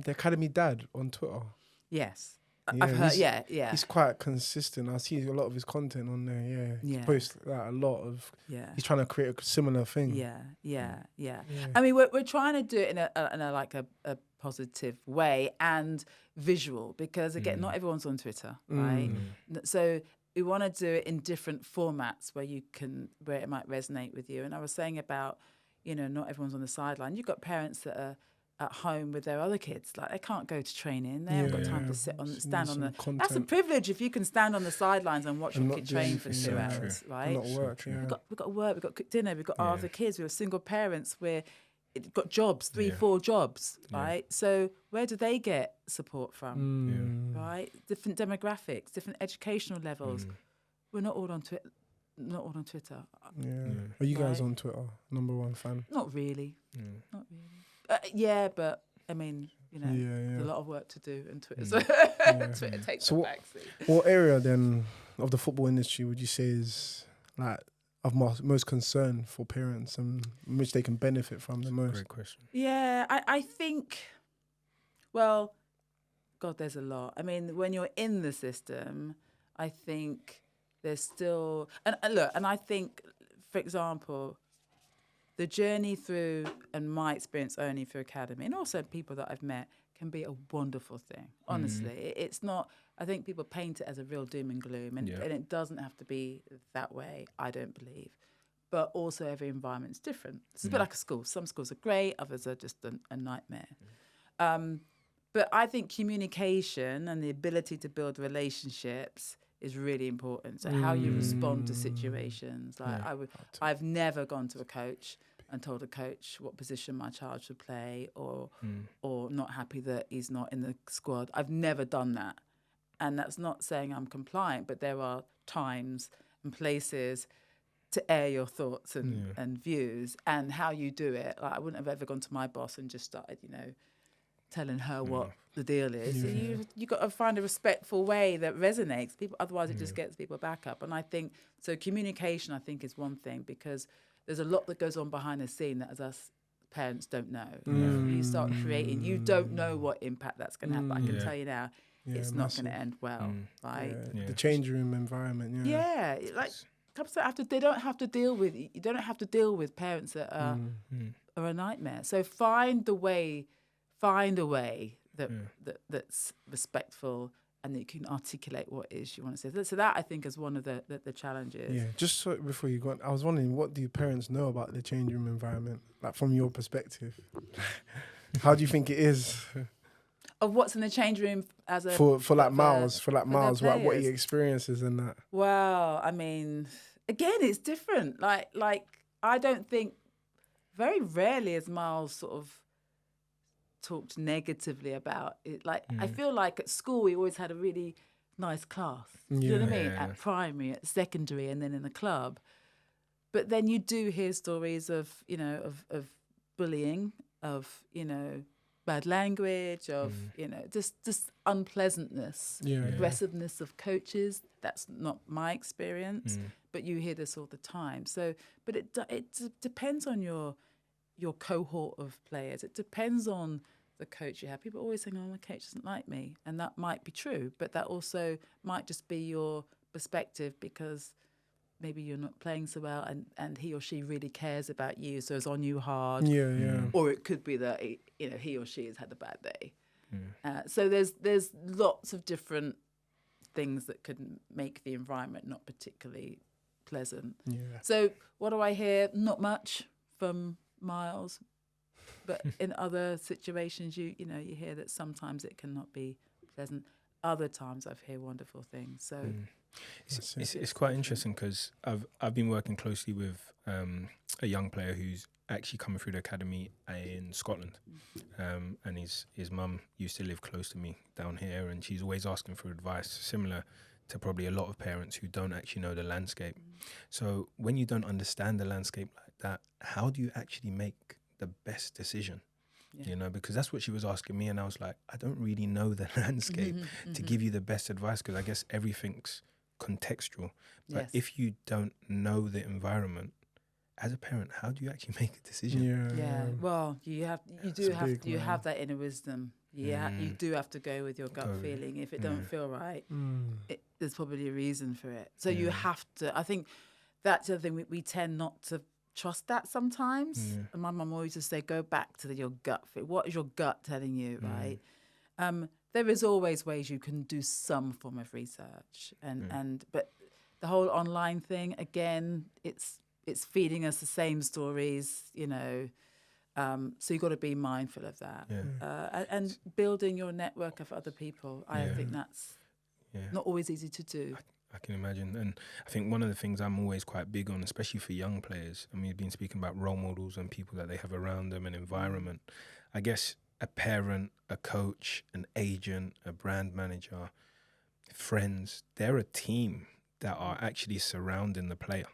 the Academy Dad on Twitter? Yes. I've heard, He's quite consistent. I see a lot of his content on there, He posts a lot of, he's trying to create a similar thing. Yeah. I mean, we're trying to do it in a positive way and visual, because again, not everyone's on Twitter, right? So we want to do it in different formats where it might resonate with you. And I was saying about, not everyone's on the sideline. You've got parents that are at home with their other kids, like they can't go to training. They haven't got time to stand on the. Content. That's a privilege if you can stand on the sidelines and watch your kid train for 2 hours, right? Not work. We've got work. We've got cook dinner. We've got our other kids. We're single parents. We've got jobs, 4 jobs, right? So where do they get support from, right? Different demographics, different educational levels. We're not all on Twitter. Are you guys on Twitter? Number One Fan? Not really. Not really. But I mean, there's a lot of work to do, and Twitter, Twitter takes the backseat. What area then of the football industry would you say is like of most concern for parents and which they can benefit from the most? Great question. Yeah, I think, well, God, there's a lot. I mean, when you're in the system, I think there's still, and look, and I think, for example, the journey through, and my experience only through academy, and also people that I've met, can be a wonderful thing. Honestly, it's not. I think people paint it as a real doom and gloom, and it doesn't have to be that way. I don't believe, but also every environment's different. It's a bit like a school. Some schools are great, others are just a nightmare. But I think communication and the ability to build relationships is really important. So how you respond to situations. Like I've never gone to a coach and told a coach what position my child should play, or not happy that he's not in the squad. I've never done that. And that's not saying I'm compliant, but there are times and places to air your thoughts and views, and how you do it. Like I wouldn't have ever gone to my boss and just started, telling her what the deal is. Yeah. So you got to find a respectful way that resonates people. Otherwise, it just gets people back up. And I think so. Communication, I think, is one thing, because there's a lot that goes on behind the scene that as us parents don't know. You start creating, you don't know what impact that's going to have. But I can tell you now, it's not going to end well, right? The change room environment. Yeah, like they don't have to deal with. You don't have to deal with parents that are a nightmare. So find a way that's respectful and that you can articulate what it is you want to say. So that, I think, is one of the challenges. Yeah, just so before you go on, I was wondering, what do parents know about the change room environment, like from your perspective? How do you think it is? Of what's in the change room as a... Miles, what he experiences in that? Well, I mean, again, it's different. Like I don't think, very rarely is Miles sort of talked negatively about it. Like I feel like at school we always had a really nice class. Do you know what I mean? At primary, at secondary, and then in the club. But then you do hear stories of bullying, of bad language, of just unpleasantness, aggressiveness of coaches. That's not my experience, but you hear this all the time. So, but it depends on your cohort of players. It depends on the coach you have. People always saying, "Oh, my coach doesn't like me," and that might be true, but that also might just be your perspective, because maybe you're not playing so well, and he or she really cares about you, so is on you hard. Or it could be that he or she has had a bad day. So there's lots of different things that could make the environment not particularly pleasant. So what do I hear? Not much from Miles, but in other situations you hear that sometimes it cannot be pleasant. Other times I've heard wonderful things. So it's quite interesting, because I've been working closely with a young player who's actually coming through the academy in Scotland, and his mum used to live close to me down here, and she's always asking for advice, similar to probably a lot of parents who don't actually know the landscape. So when you don't understand the landscape like that, how do you actually make the best decision? Because that's what she was asking me, and I was like, I don't really know the landscape to give you the best advice, because I guess everything's contextual. But if you don't know the environment, as a parent, how do you actually make a decision? Well, you have that inner wisdom. You do have to go with your gut feeling. If it don't feel right, there's probably a reason for it. So you have to. I think that's the other thing. We tend not to trust that sometimes. And my mum always just say, go back to your gut feel. What is your gut telling you, right? There is always ways you can do some form of research, but the whole online thing, again, it's feeding us the same stories, so you've got to be mindful of that. And building your network of other people, I think that's not always easy to do. I can imagine. And I think one of the things I'm always quite big on, especially for young players, I mean, you've been speaking about role models and people that they have around them and environment. I guess a parent, a coach, an agent, a brand manager, friends, they're a team that are actually surrounding the player,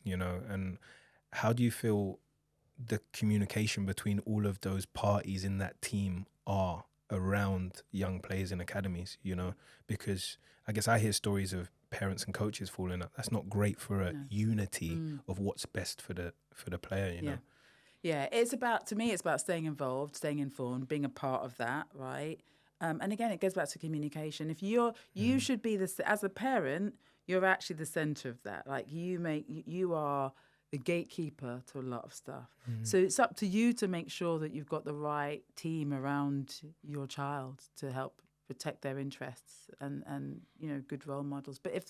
and how do you feel the communication between all of those parties in that team are around young players in academies, because I guess I hear stories of parents and coaches falling out. That's not great for a unity of what's best for the player, you know. Yeah, it's about staying involved, staying informed, being a part of that, right? And again, it goes back to communication. If you should be as a parent, you're actually the center of that. Like you are the gatekeeper to a lot of stuff. So it's up to you to make sure that you've got the right team around your child to help protect their interests and you know, good role models. But if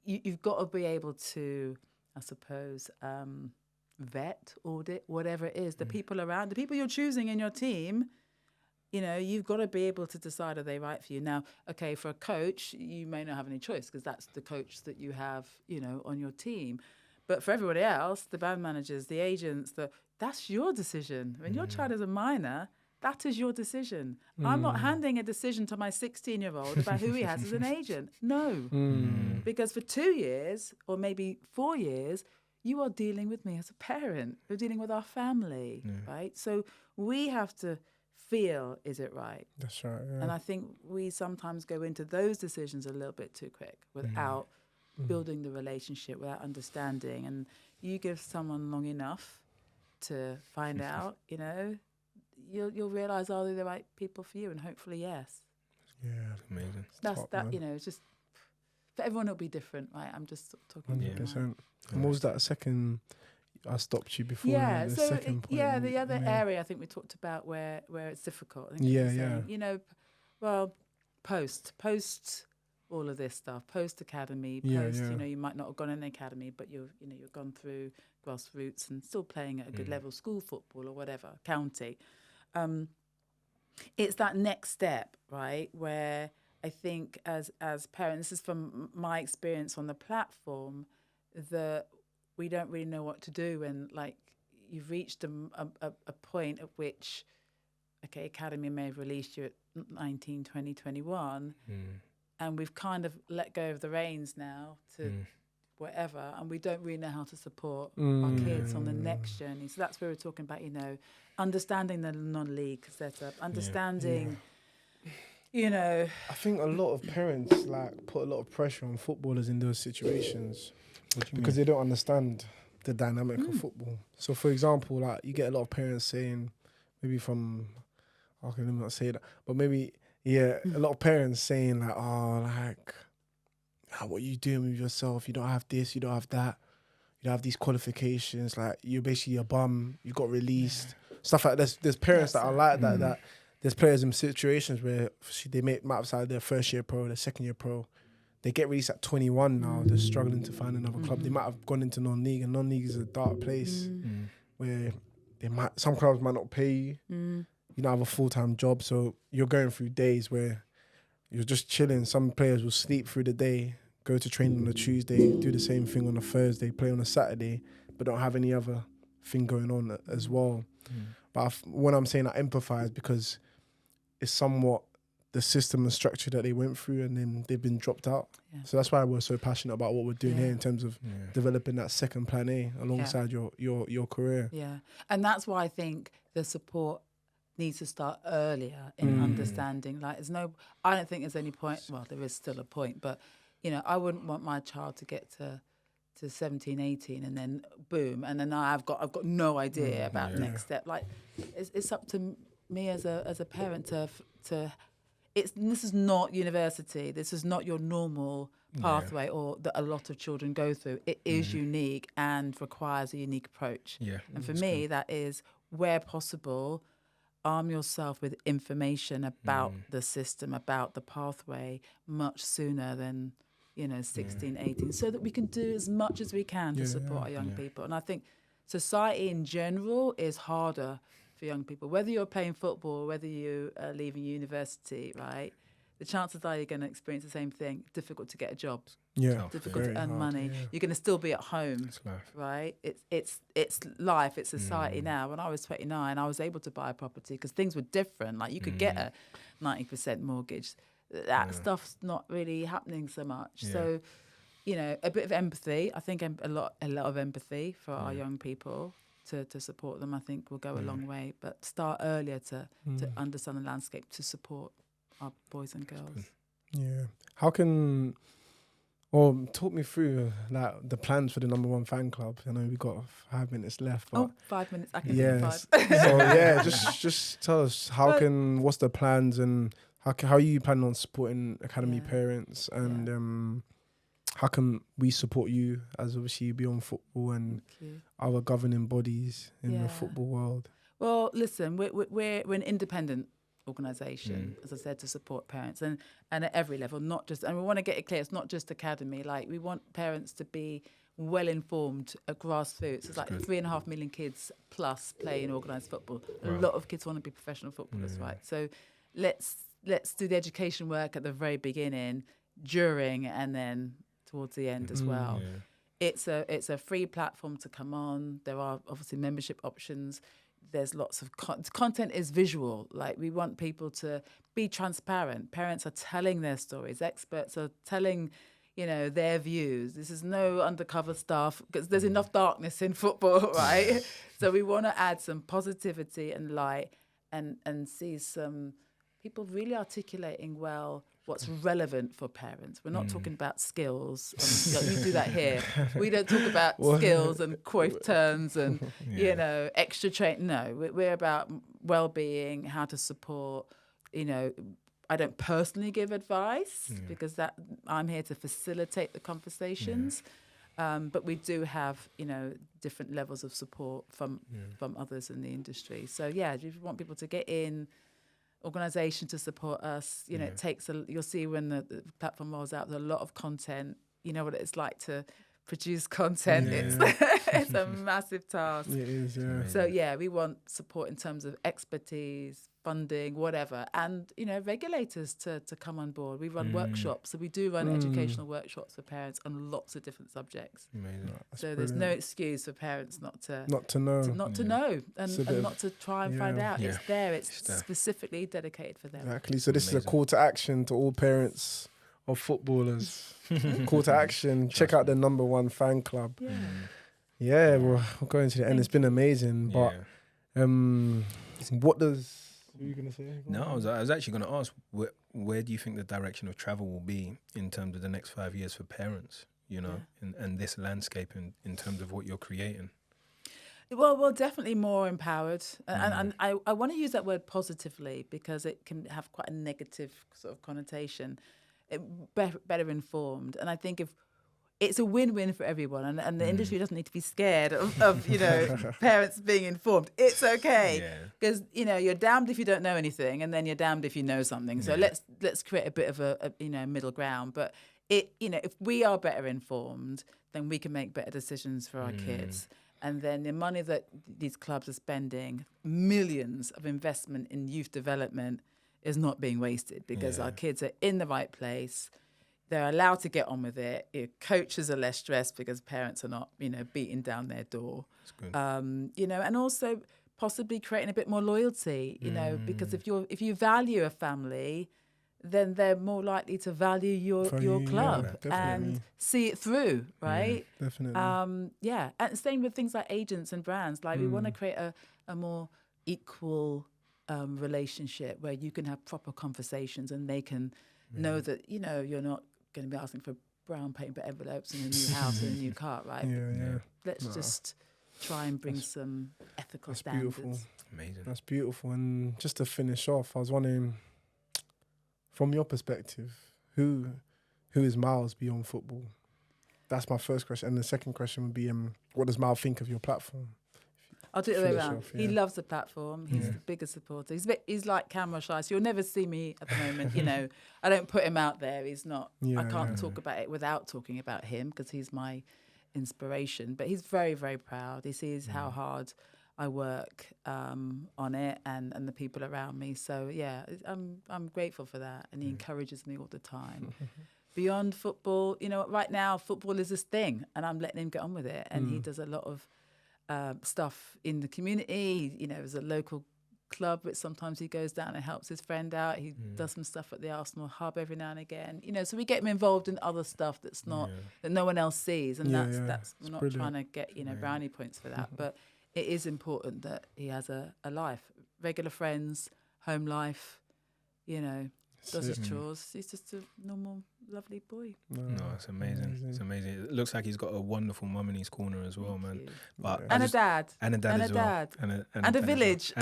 you've got to be able to, I suppose, vet, audit, whatever it is, the people around, the people you're choosing in your team, you know, you've got to be able to decide, are they right for you? Now, okay, for a coach, you may not have any choice because that's the coach that you have, you know, on your team. But for everybody else, the band managers, the agents, that's your decision. When your child is a minor, that is your decision. I'm not handing a decision to my 16-year-old about who he has as an agent. No. Because for 2 years or maybe 4 years, you are dealing with me as a parent. You're dealing with our family, right? So we have to feel, is it right? That's right. Yeah. And I think we sometimes go into those decisions a little bit too quick without building the relationship, without understanding. And you give someone long enough to find out, you know, you'll realise, are they the right people for you? And hopefully, yes. Yeah, amazing. That's top, that. man. You know, it's just for everyone it'll be different, right? I'm just sort of talking. 100%. And what was that second? I stopped you before. Yeah. The So second point the other area I think we talked about where it's difficult. I think Yeah, you were saying, yeah. You know, well, post all of this stuff, post academy, Yeah, post. yeah. You know, you might not have gone in an academy, but you've gone through grassroots and still playing at a good level, school football or whatever, county. It's that next step, right, where I think as parents, this is from my experience on the platform, that we don't really know what to do when, like, you've reached a point at which, okay, academy may have released you at 19, 20, 21, and we've kind of let go of the reins now to whatever, and we don't really know how to support our kids on the next journey. So that's where we're talking about, you know, understanding the non-league setup, understanding, you know. I think a lot of parents like put a lot of pressure on footballers in those situations because they don't understand the dynamic of football. So, for example, like you get a lot of parents saying, maybe from, okay, let me not say that, but maybe a lot of parents saying like, oh, like, what are you doing with yourself? You don't have this, you don't have that, you don't have these qualifications. Like you're basically a bum. You got released. Stuff like this. There's parents that are like that. That there's players in situations where they might have started their first year pro, their second year pro. They get released at 21 now. They're struggling to find another club. They might have gone into non-league, and non-league is a dark place where some clubs might not pay you. You don't have a full-time job, so you're going through days where you're just chilling. Some players will sleep through the day, go to training on a Tuesday, do the same thing on a Thursday, play on a Saturday, but don't have any other thing going on as well. But when I'm saying I empathise, because it's somewhat the system and structure that they went through, and then they've been dropped out. So that's why we're so passionate about what we're doing here in terms of developing that second plan A alongside your career. Yeah, and that's why I think the support needs to start earlier in understanding. Like, I don't think there's any point. Well, there is still a point, but you know, I wouldn't want my child to get to 17, 18, and then boom, and then I've got no idea about next step. Like, it's up to me as a parent to. This is not university. This is not your normal pathway or that a lot of children go through. It is unique and requires a unique approach. And for me, that is, where possible, arm yourself with information about the system, about the pathway, much sooner than 16, 18, so that we can do as much as we can to support our young people. And I think society in general is harder for young people, whether you're playing football or whether you are leaving university, right? The chances are you're going to experience the same thing. Difficult to get a job. Difficult to earn money. You're going to still be at home, right? It's life. It's society now. When I was 29, I was able to buy a property because things were different. Like, you could get a 90% mortgage. That stuff's not really happening so much. So, a bit of empathy. I think a lot of empathy for our young people. To support them, I think, will go a long way. But start earlier to understand the landscape, to support our boys and girls. Yeah. How can Well, talk me through like the plans for the number one fan club. I know we got 5 minutes left, but 5 minutes. I can do yes. 5. So yeah, just tell us what's the plans and how you plan on supporting academy parents and how can we support you as obviously Beyond Football and our governing bodies in the football world? Well, listen, we're an independent organisation, as I said, to support parents and at every level, not just, and we want to get it clear, it's not just academy. Like, we want parents to be well informed at grassroots. It's like 3.5 million kids plus play in organised football. A lot of kids want to be professional footballers, right? So let's do the education work at the very beginning, during, and then towards the end as well. It's a free platform to come on. There are obviously membership options. There's lots of content is visual. Like, we want people to be transparent. Parents are telling their stories. Experts are telling, their views. This is no undercover stuff because there's enough darkness in football, right? So we want to add some positivity and light and see some people really articulating well what's relevant for parents. We're not talking about skills. We do that here. We don't talk about skills and quick turns and, extra train. No, we're about well-being, how to support. I don't personally give advice because I'm here to facilitate the conversations. But we do have, different levels of support from others in the industry. So, if you want people to get in, organisation to support us, it takes you'll see when the platform rolls out, there's a lot of content. You know what it's like to produce content. It's a massive task. It is, yeah. So we want support in terms of expertise, funding, whatever, and regulators to come on board. We run workshops, so we do run educational workshops for parents on lots of different subjects. Amazing. So there's no excuse for parents not to know and not to try and find out. It's there. It's specifically dedicated for them. Exactly. So this is a call to action to all parents of footballers. Call to action. Check out the number one fan club. We're going to the end. It's been amazing, but what does? What were you gonna say? No, I was actually going to ask where do you think the direction of travel will be in terms of the next 5 years for parents? And this landscape in terms of what you're creating. Well, definitely more empowered, and I want to use that word positively because it can have quite a negative sort of connotation. Better informed, and I think if it's a win-win for everyone, and the industry doesn't need to be scared of parents being informed. It's okay because you're damned if you don't know anything, and then you're damned if you know something. So let's create a bit of a middle ground. But if we are better informed, then we can make better decisions for our kids. And then the money that these clubs are spending, millions of investment in youth development, is not being wasted because our kids are in the right place. They're allowed to get on with it. Coaches are less stressed because parents are not, beating down their door. And also possibly creating a bit more loyalty, because if you value a family, then they're more likely to value your club and see it through, right? Definitely. And same with things like agents and brands. Like we want to create a more equal relationship where you can have proper conversations and they can know that, you're not going to be asking for brown paper envelopes and a new house and a new car, right? Let's just try and bring some ethical standards. Beautiful. Amazing. That's beautiful. And just to finish off, I was wondering, from your perspective, who is Miles beyond football? That's my first question. And the second question would be, what does Miles think of your platform? I'll do it the way around. He loves the platform. He's the biggest supporter. He's like camera shy, so you'll never see me at the moment. I don't put him out there. He's not. I can't talk about it without talking about him because he's my inspiration. But he's very, very proud. He sees how hard I work on it and the people around me. So I'm grateful for that, and he encourages me all the time. Beyond football, right now football is this thing, and I'm letting him get on with it. And he does a lot of stuff in the community. There's a local club which sometimes he goes down and helps his friend out. He does some stuff at the Arsenal hub every now and again. So we get him involved in other stuff that's not that no one else sees, and that's we're not brilliant. Trying to get brownie points for that, but it is important that he has a life, regular friends, home life. Does his chores. He's just a normal lovely boy. No, it's amazing. It's amazing. It looks like he's got a wonderful mum in his corner as well, man. But And a dad. And a dad And as a well. dad. And a village.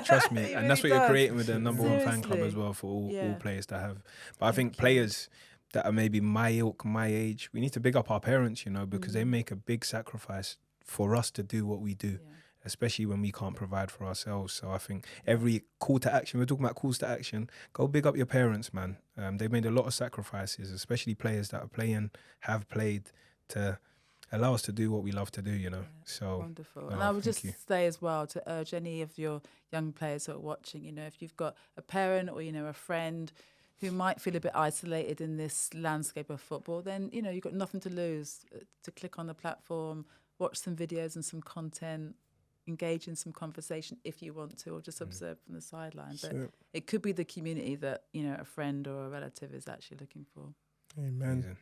Trust me. He And that's what really you're does. creating with the number one fan club Seriously. as well for all players to have. But I Thank think you. players that are maybe my ilk, my age, we need to big up our parents, you know, because they make a big sacrifice for us to do what we do. Yeah. Especially when we can't provide for ourselves. So I think every call to action, we're talking about calls to action, go big up your parents, man. They've made a lot of sacrifices, especially players that are playing, have played, to allow us to do what we love to do, you know. Yeah, So wonderful. no, And I would thank just you. say as well to urge any of your young players that are watching, you know, if you've got a parent or, you know, a friend who might feel a bit isolated in this landscape of football, then, you know, you've got nothing to lose. To click on the platform, watch some videos and some content, engage in some conversation if you want to, or just observe from the sideline. But it could be the community that, you know, a friend or a relative is actually looking for. Amen.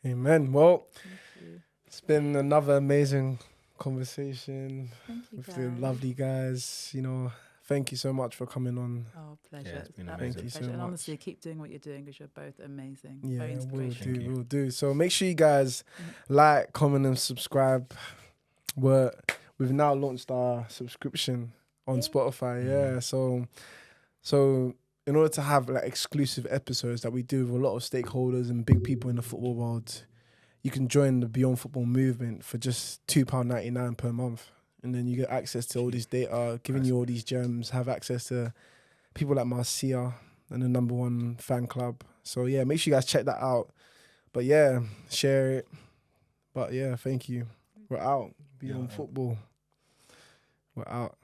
Amen. Well, Thank you. it's been another amazing conversation Thank you, with Gary. the lovely guys. You know, thank you so much for coming on. Oh, pleasure. Yeah, it's been Absolute amazing. Thank you so pleasure. And much. honestly, keep doing what you're doing because you're both amazing. Yeah, Very we'll inspirational. Thank you. we'll do. So make sure you guys like, comment, and subscribe. We've now launched our subscription on Spotify. Yeah, so in order to have like exclusive episodes that we do with a lot of stakeholders and big people in the football world, you can join the Beyond Football movement for just £2.99 per month, and then you get access to all this data, giving you all these gems, have access to people like Marcia and the number one fan club. So yeah, make sure you guys check that out. But yeah, share it. But yeah, thank you. We're out. Beyond Football. We're out.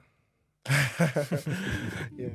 Yeah.